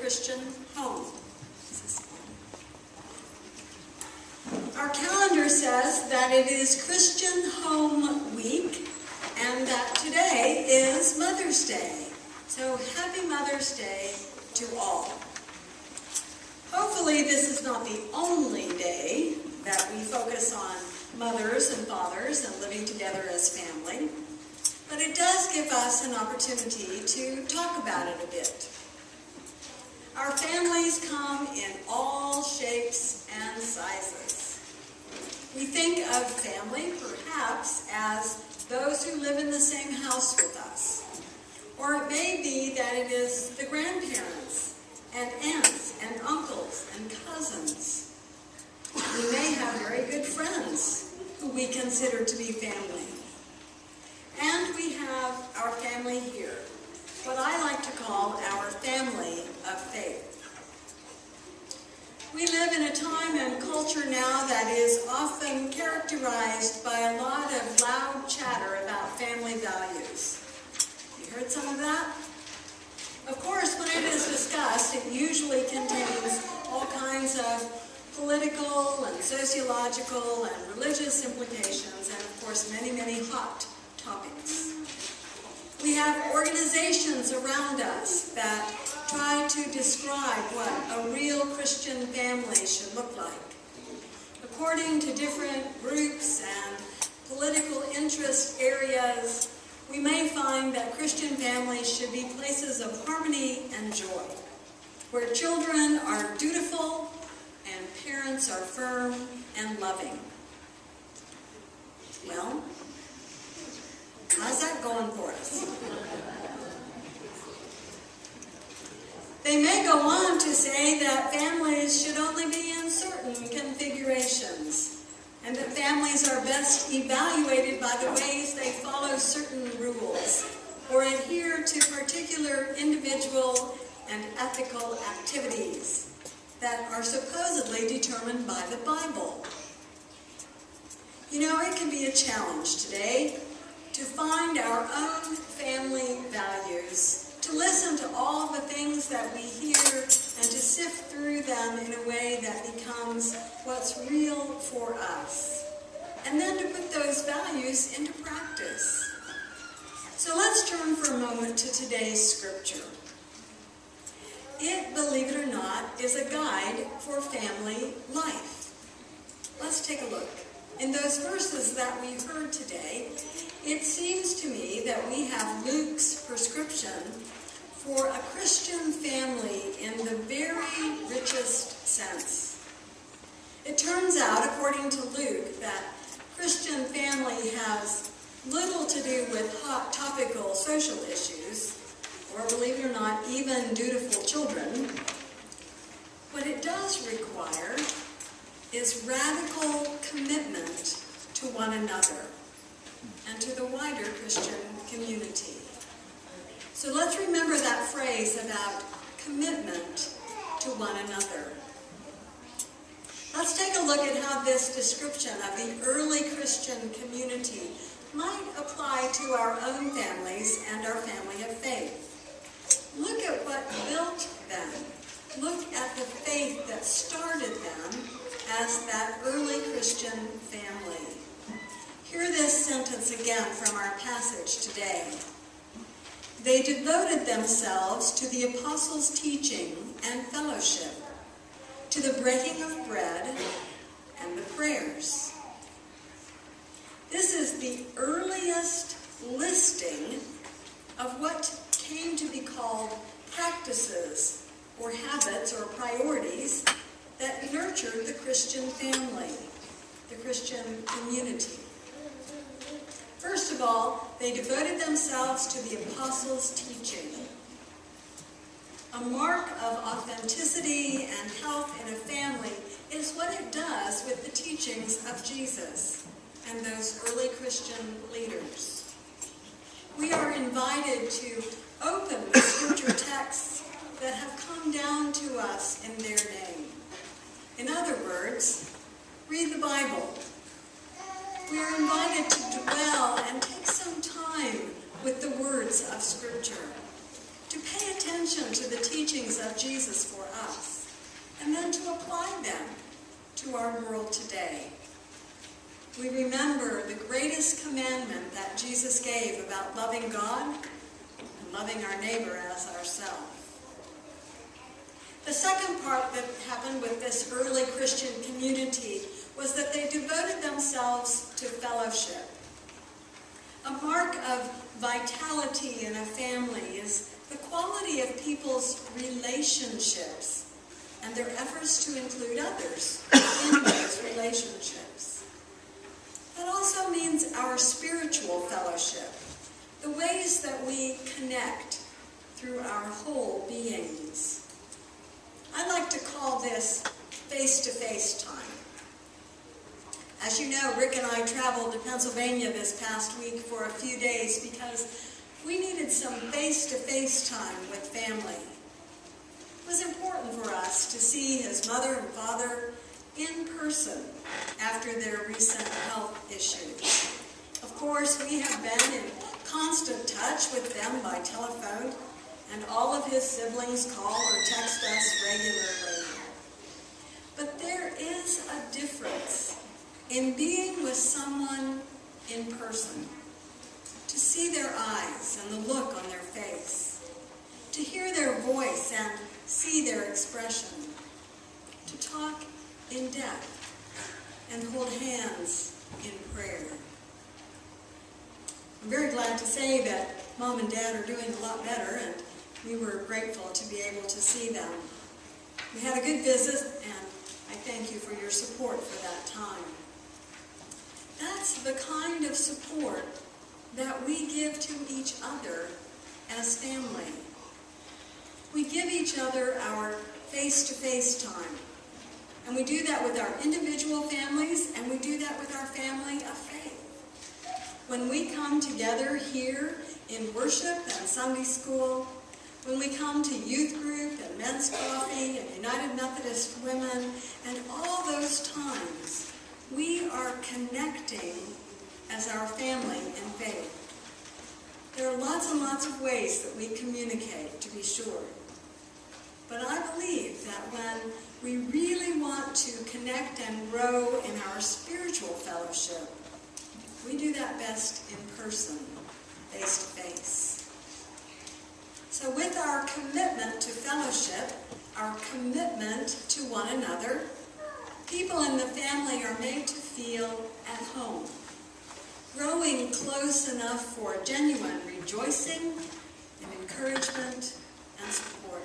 Christian home. Our calendar says that it is Christian Home Week and that today is Mother's Day. So happy Mother's Day to all. Hopefully this is not the only day that we focus on mothers and fathers and living together as family, but it does give us an opportunity to talk about it a bit. Our families come in all shapes and sizes. We think of family perhaps as those who live in the same house with us. Or it may be that it is the grandparents and aunts and uncles and cousins. We may have very good friends who we consider to be family. And we have our family here, what I like to call our family of faith. We live in a time and culture now that is often characterized by a lot of loud chatter about family values. You heard some of that? Of course, when it is discussed, it usually contains all kinds of political and sociological and religious implications, and of course many, many hot topics. We have organizations around us that try to describe what a real Christian family should look like. According to different groups and political interest areas, we may find that Christian families should be places of harmony and joy, where children are dutiful and parents are firm and loving. Well, how's that going for us? They may go on to say that families should only be in certain configurations, and that families are best evaluated by the ways they follow certain rules, or adhere to particular individual and ethical activities that are supposedly determined by the Bible. You know, it can be a challenge today to find our own family values, to listen to all the things that we hear and to sift through them in a way that becomes what's real for us, and then to put those values into practice. So let's turn for a moment to today's scripture. It, believe it or not, is a guide for family life. Let's take a look. In those verses that we heard today, it seems to me that we have Luke's prescription for a Christian family in the very richest sense. It turns out, according to Luke, that Christian family has little to do with hot topical social issues, or believe it or not, even dutiful children. What it does require is radical commitment to one another and to the wider Christian community. So let's remember that phrase about commitment to one another. Let's take a look at how this description of the early Christian community might apply to our own families and our family of faith. Look at what built them. Look at the faith that started them as that early Christian family. Hear this sentence again from our passage today. They devoted themselves to the apostles' teaching and fellowship, to the breaking of bread and the prayers. This is the earliest listing of what came to be called practices or habits or priorities that nurtured the Christian family, the Christian community. First of all, they devoted themselves to the apostles' teaching. A mark of authenticity and health in a family is what it does with the teachings of Jesus and those early Christian leaders. We are invited to open the scripture texts that have come down to us in their name. In other words, read the Bible. We are invited to dwell and take some time with the words of Scripture, to pay attention to the teachings of Jesus to our world today. We remember the greatest commandment that Jesus gave about loving God and loving our neighbor as ourselves. The second part that happened with this early Christian community was that they devoted themselves to fellowship. A mark of vitality in a family is the quality of people's relationships and their efforts to include others in those relationships. That also means our spiritual fellowship, the ways that we connect through our whole beings. I like to call this face-to-face time. As you know, Rick and I traveled to Pennsylvania this past week for a few days because we needed some face-to-face time with family. It was important for us to see his mother and father in person after their recent health issues. Of course, we have been in constant touch with them by telephone, and all of his siblings call or text us regularly. But there is a difference in being with someone in person, to see their eyes and the look on their face, to hear their voice and see their expression, to talk in depth and hold hands in prayer. I'm very glad to say that Mom and Dad are doing a lot better, and we were grateful to be able to see them. We had a good visit, and I thank you for your support for that time. That's the kind of support that we give to each other as family. We give each other our face-to-face time. And we do that with our individual families, and we do that with our family of faith. When we come together here in worship and Sunday school, when we come to youth group and men's coffee and United Methodist Women, and all those times, we are connecting as our family in faith. There are lots and lots of ways that we communicate, to be sure. But I believe that when we really want to connect and grow in our spiritual fellowship, we do that best in person, face to face. So with our commitment to fellowship, our commitment to one another, people in the family are made to feel at home, growing close enough for genuine rejoicing and encouragement and support.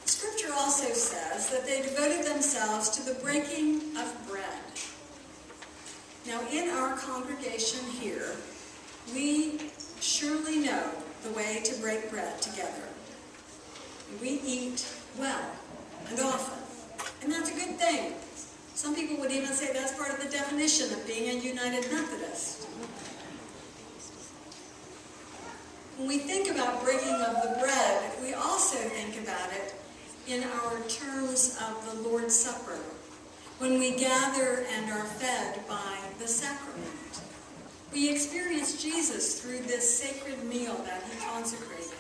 Scripture also says that they devoted themselves to the breaking of bread. Now, in our congregation here, we surely know the way to break bread together. We eat well and often, and that's a good thing. Some people would even say that's part of the definition of being a United Methodist. When we think about breaking of the bread, we also think about it in our terms of the Lord's Supper, when we gather and are fed by the sacrament. We experience Jesus through this sacred meal that he consecrated.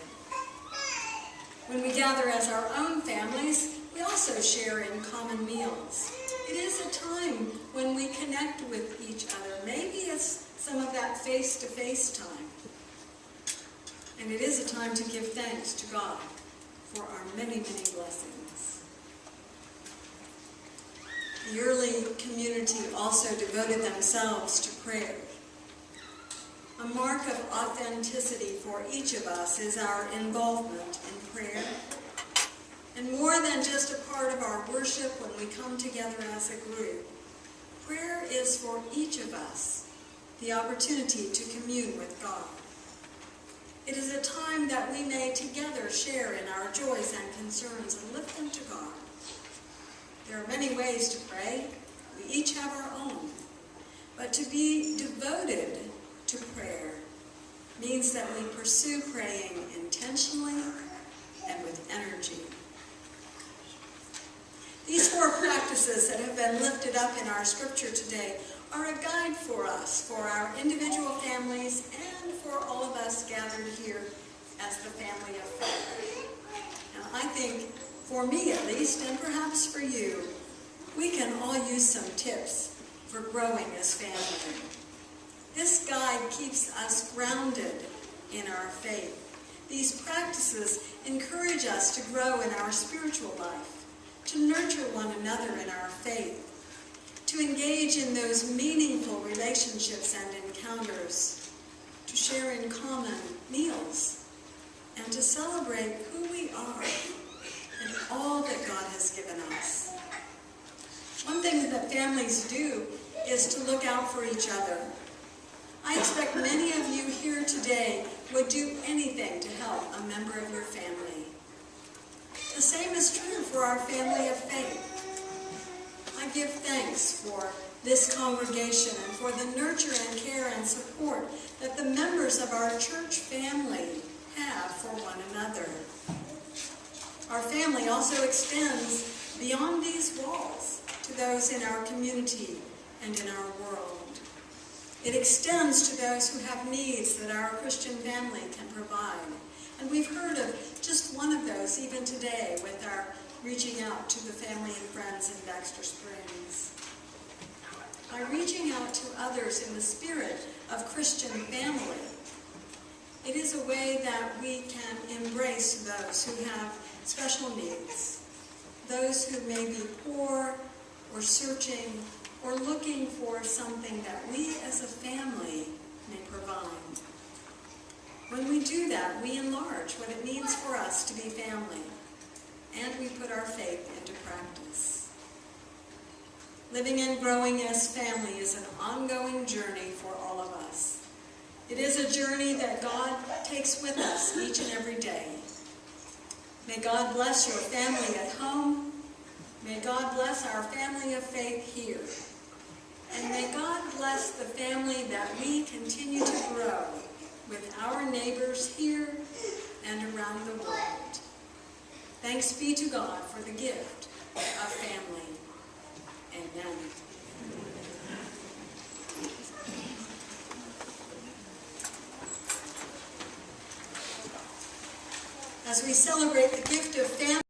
When we gather as our own families, we also share in common meals. It is a time when we connect with each other. Maybe it's some of that face-to-face time. And it is a time to give thanks to God for our many, many blessings. The early community also devoted themselves to prayer. A mark of authenticity for each of us is our involvement in prayer. And more than just a part of our worship when we come together as a group, prayer is for each of us the opportunity to commune with God. It is a time that we may together share in our joys and concerns and lift them to God. There are many ways to pray. We each have our own. But to be devoted to prayer means that we pursue praying intentionally and with energy. These four practices that have been lifted up in our scripture today are a guide for us, for our individual families, and for all of us gathered here as the family of faith. Now, I think For me at least, and perhaps for you, we can all use some tips for growing as family. This guide keeps us grounded in our faith. These practices encourage us to grow in our spiritual life, to nurture one another in our faith, to engage in those meaningful relationships and encounters, to share in common meals, and to celebrate who we are and all that God has given us. One thing that families do is to look out for each other. I expect many of you here today would do anything to help a member of your family. The same is true for our family of faith. I give thanks for this congregation and for the nurture and care and support that the members of our church family have for one another. Our family also extends beyond these walls to those in our community and in our world. It extends to those who have needs that our Christian family can provide. And we've heard of just one of those even today with our reaching out to the family and friends in Baxter Springs. By reaching out to others in the spirit of Christian family, it is a way that we can embrace those who have special needs, those who may be poor or searching or looking for something that we as a family may provide. When we do that, we enlarge what it means for us to be family, and we put our faith into practice. Living and growing as family is an ongoing journey for all of us. It is a journey that God takes with us each and every day. May God bless your family at home. May God bless our family of faith here. And may God bless the family that we continue to grow with our neighbors here and around the world. Thanks be to God for the gift of family. Amen. As we celebrate the gift of family,